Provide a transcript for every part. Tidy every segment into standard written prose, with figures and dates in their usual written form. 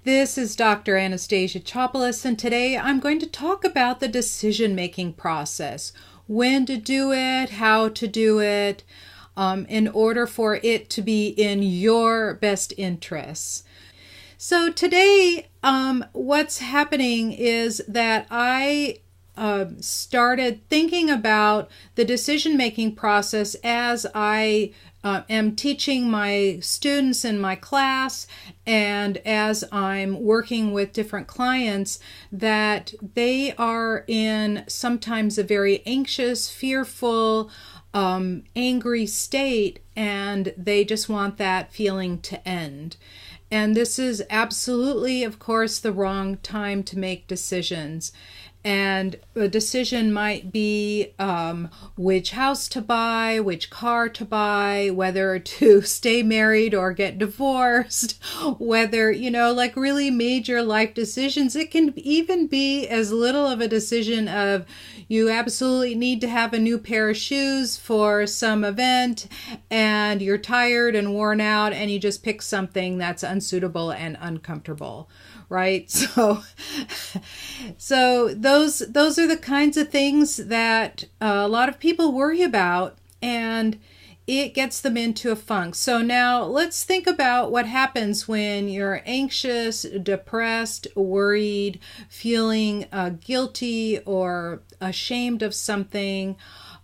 This is Dr. Anastasia Chopelas, and today I'm going to talk about the decision-making process. When to do it, how to do it, in order for it to be in your best interests. So today, what's happening is that I started thinking about the decision-making process as I am teaching my students in my class and as I'm working with different clients, that they are in sometimes a very anxious, fearful, angry state, and they just want that feeling to end. And this is absolutely, of course, the wrong time to make decisions. And a decision might be which house to buy, which car to buy, whether to stay married or get divorced, whether, like really major life decisions. It can even be as little of a decision of you absolutely need to have a new pair of shoes for some event and you're tired and worn out and you just pick something that's unsuitable and uncomfortable. Right? So those are the kinds of things that a lot of people worry about, and it gets them into a funk. So now let's think about what happens when you're anxious, depressed, worried, feeling guilty or ashamed of something,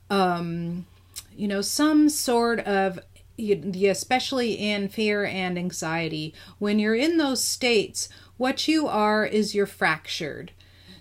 some sort of, especially in fear and anxiety. When you're in those states, what you are is you're fractured.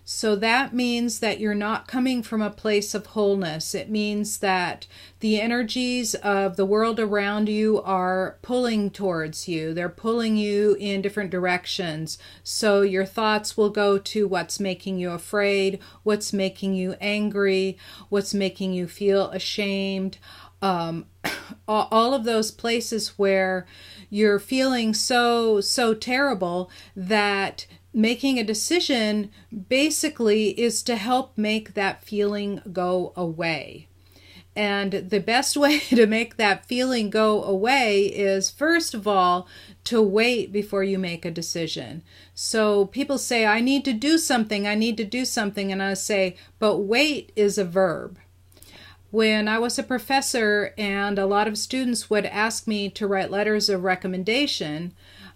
So that means that you're not coming from a place of wholeness. It means that the energies of the world around you are pulling towards you. They're pulling you in different directions. So your thoughts will go to what's making you afraid, what's making you angry, what's making you feel ashamed. All of those places where you're feeling so terrible that making a decision basically is to help make that feeling go away. And the best way to make that feeling go away is, first of all, to wait before you make a decision. So people say, I need to do something. And I say, but wait is a verb. When I was a professor and a lot of students would ask me to write letters of recommendation,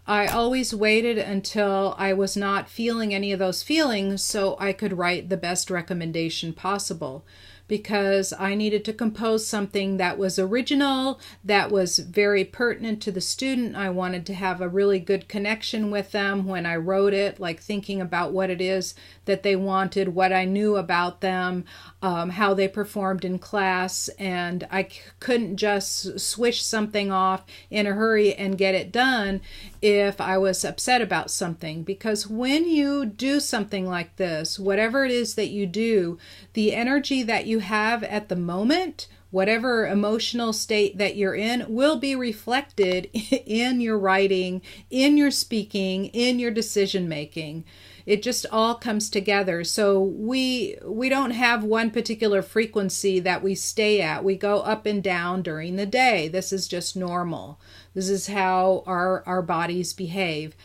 I always waited until I was not feeling any of those feelings so I could write the best recommendation possible, because I needed to compose something that was original, that was very pertinent to the student. I wanted to have a really good connection with them when I wrote it, like thinking about what it is that they wanted, what I knew about them, how they performed in class, and I couldn't just swish something off in a hurry and get it done if I was upset about something. Because when you do something like this, whatever it is that you do, the energy that you have at the moment, whatever emotional state that you're in, will be reflected in your writing, in your speaking, in your decision making. It just all comes together. So we don't have one particular frequency that we stay at. We go up and down during the day. This is just normal. This is how our bodies behave.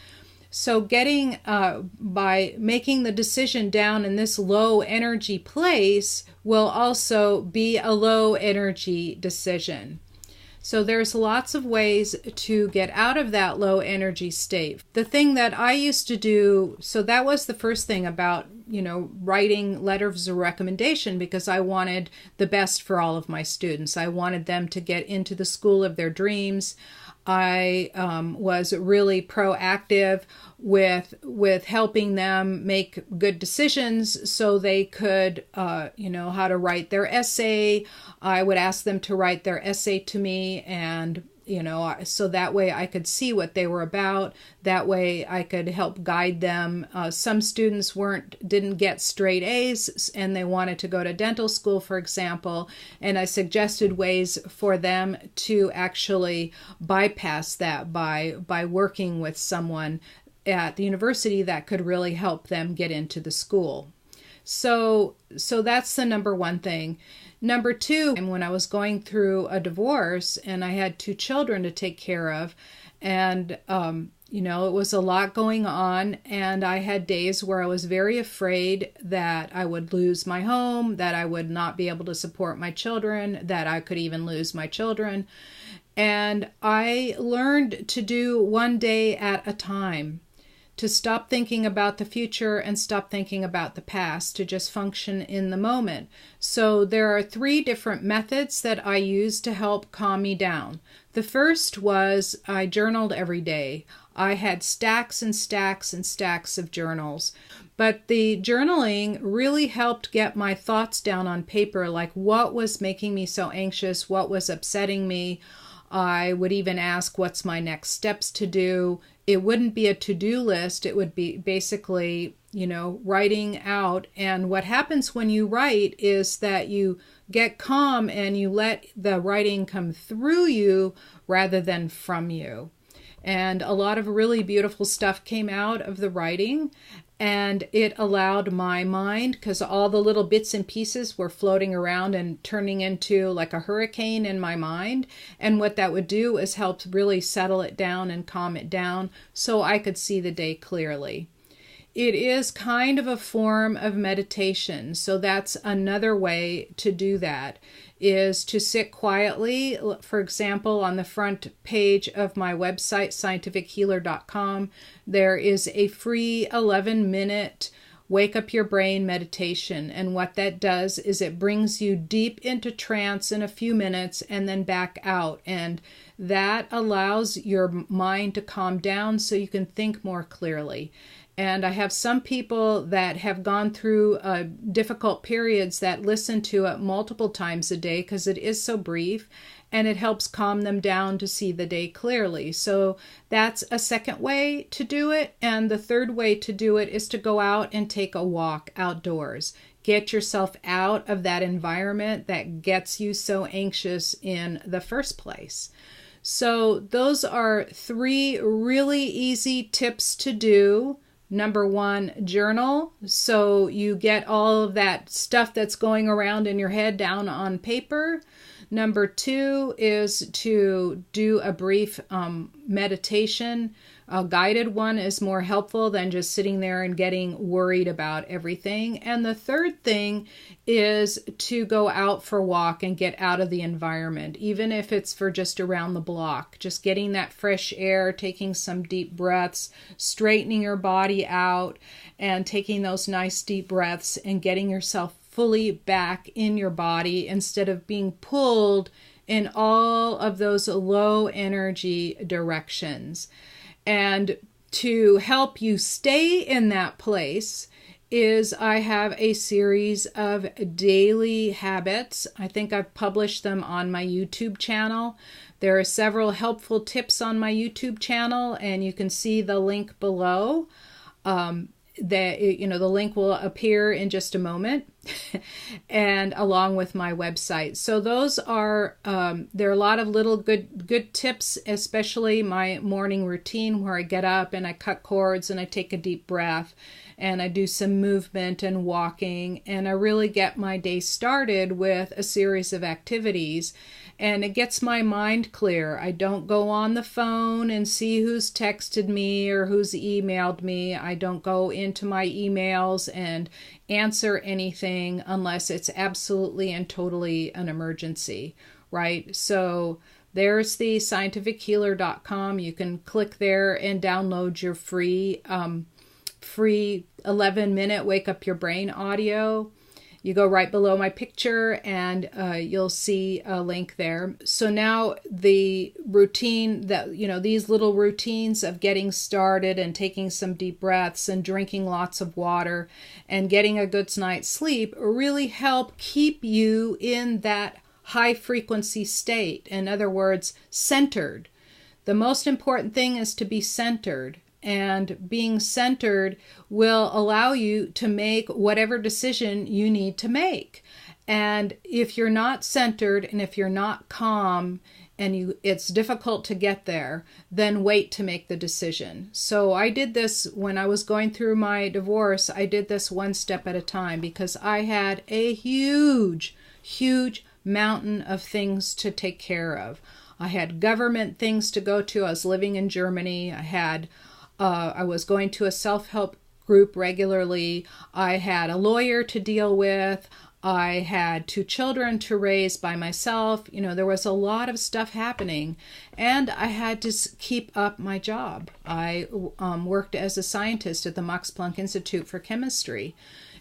So by making the decision down in this low energy place will also be a low energy decision. So there's lots of ways to get out of that low energy state. The thing that I used to do, so that was the first thing about, writing letters of recommendation, because I wanted the best for all of my students. I wanted them to get into the school of their dreams. I was really proactive with helping them make good decisions so they could, how to write their essay. I would ask them to write their essay to me, and so that way I could see what they were about. That way I could help guide them. Some students didn't get straight A's and they wanted to go to dental school, for example, and I suggested ways for them to actually bypass that by working with someone at the university that could really help them get into the school. So that's the number one thing. Number two, when I was going through a divorce and I had 2 children to take care of, and it was a lot going on, and I had days where I was very afraid that I would lose my home, that I would not be able to support my children, that I could even lose my children. And I learned to do one day at a time, to stop thinking about the future and stop thinking about the past, to just function in the moment. So there are 3 different methods that I use to help calm me down. The first was I journaled every day. I had stacks and stacks and stacks of journals. But the journaling really helped get my thoughts down on paper, like what was making me so anxious, what was upsetting me. I would even ask, what's my next steps to do? It wouldn't be a to-do list. It would be basically, writing out. And what happens when you write is that you get calm and you let the writing come through you rather than from you. And a lot of really beautiful stuff came out of the writing. And it allowed my mind, because all the little bits and pieces were floating around and turning into like a hurricane in my mind. And what that would do is help really settle it down and calm it down so I could see the day clearly. It is kind of a form of meditation. So that's another way to do that, is to sit quietly. For example, on the front page of my website, scientifichealer.com, there is a free 11-minute Wake Up Your Brain meditation. And what that does is it brings you deep into trance in a few minutes and then back out. And that allows your mind to calm down so you can think more clearly. And I have some people that have gone through difficult periods that listen to it multiple times a day because it is so brief, and it helps calm them down to see the day clearly. So that's a second way to do it. And the third way to do it is to go out and take a walk outdoors. Get yourself out of that environment that gets you so anxious in the first place. So those are 3 really easy tips to do. Number 1, journal. So you get all of that stuff that's going around in your head down on paper. Number 2 is to do a brief meditation. A guided one is more helpful than just sitting there and getting worried about everything. And the third thing is to go out for a walk and get out of the environment, even if it's for just around the block. Just getting that fresh air, taking some deep breaths, straightening your body out, and taking those nice deep breaths and getting yourself fully back in your body instead of being pulled in all of those low energy directions. And to help you stay in that place is I have a series of daily habits. I think I've published them on my YouTube channel. There are several helpful tips on my YouTube channel, and you can see the link below. The link will appear in just a moment, and along with my website. So those are there are a lot of little good tips, especially my morning routine where I get up and I cut cords and I take a deep breath and I do some movement and walking, and I really get my day started with a series of activities. And it gets my mind clear. I don't go on the phone and see who's texted me or who's emailed me. I don't go into my emails and answer anything unless it's absolutely and totally an emergency, right? So there's the scientifichealer.com. You can click there and download your free 11-minute Wake Up Your Brain audio. You go right below my picture and you'll see a link there. So now the routine that, these little routines of getting started and taking some deep breaths and drinking lots of water and getting a good night's sleep really help keep you in that high frequency state. In other words, centered. The most important thing is to be centered. And being centered will allow you to make whatever decision you need to make. And if you're not centered and if you're not calm and it's difficult to get there, then wait to make the decision. So I did this when I was going through my divorce. I did this one step at a time because I had a huge mountain of things to take care of. I had government things to go to. I was living in Germany. I was going to a self-help group regularly. I had a lawyer to deal with. I had 2 children to raise by myself. There was a lot of stuff happening, and I had to keep up my job. I worked as a scientist at the Max Planck Institute for Chemistry,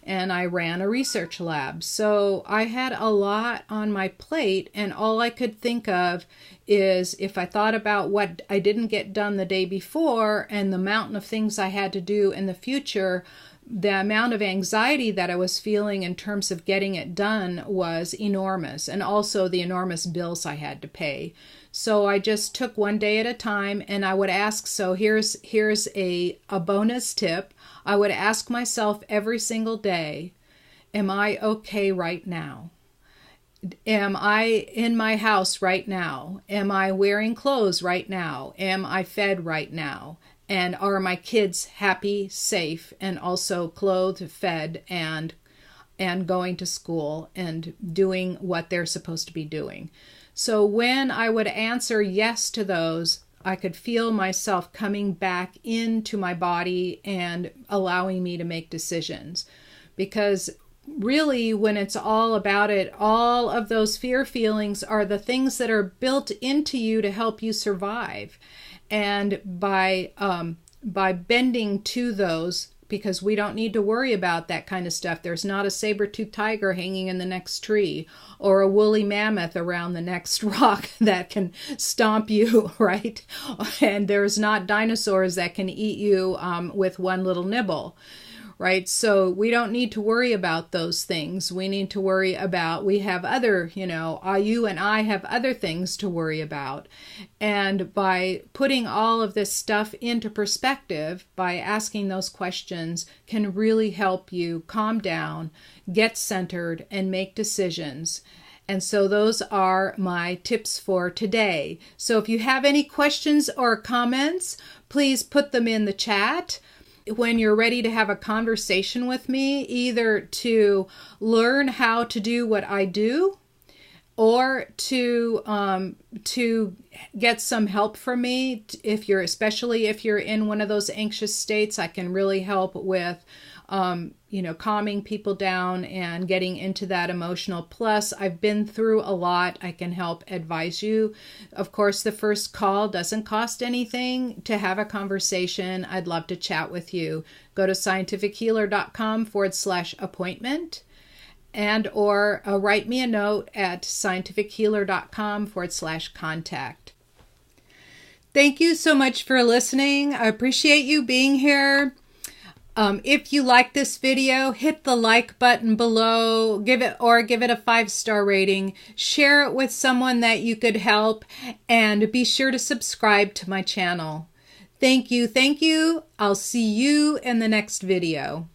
and I ran a research lab. So I had a lot on my plate, and all I could think of is if I thought about what I didn't get done the day before and the mountain of things I had to do in the future, the amount of anxiety that I was feeling in terms of getting it done was enormous, and also the enormous bills I had to pay. So I just took one day at a time, and I would ask, so here's a bonus tip. I would ask myself every single day, am I okay right now? Am I in my house right now? Am I wearing clothes right now? Am I fed right now? And are my kids happy, safe, and also clothed, fed, and going to school and doing what they're supposed to be doing? So when I would answer yes to those, I could feel myself coming back into my body and allowing me to make decisions. Because really, when it's all about it, all of those fear feelings are the things that are built into you to help you survive. And by bending to those, because we don't need to worry about that kind of stuff. There's not a saber-toothed tiger hanging in the next tree or a woolly mammoth around the next rock that can stomp you, right? And there's not dinosaurs that can eat you with one little nibble. Right? So we don't need to worry about those things. We need to worry about, we have other, you and I have other things to worry about. And by putting all of this stuff into perspective, by asking those questions, can really help you calm down, get centered, and make decisions. And so those are my tips for today. So if you have any questions or comments, please put them in the chat. When you're ready to have a conversation with me, either to learn how to do what I do or to get some help from me, especially if you're in one of those anxious states, I can really help with calming people down and getting into that emotional. Plus, I've been through a lot. I can help advise you. Of course, the first call doesn't cost anything to have a conversation. I'd love to chat with you. Go to scientifichealer.com/appointment or write me a note at scientifichealer.com/contact. Thank you so much for listening. I appreciate you being here. If you like this video, hit the like button below, give it a 5-star rating, share it with someone that you could help, and be sure to subscribe to my channel. Thank you. I'll see you in the next video.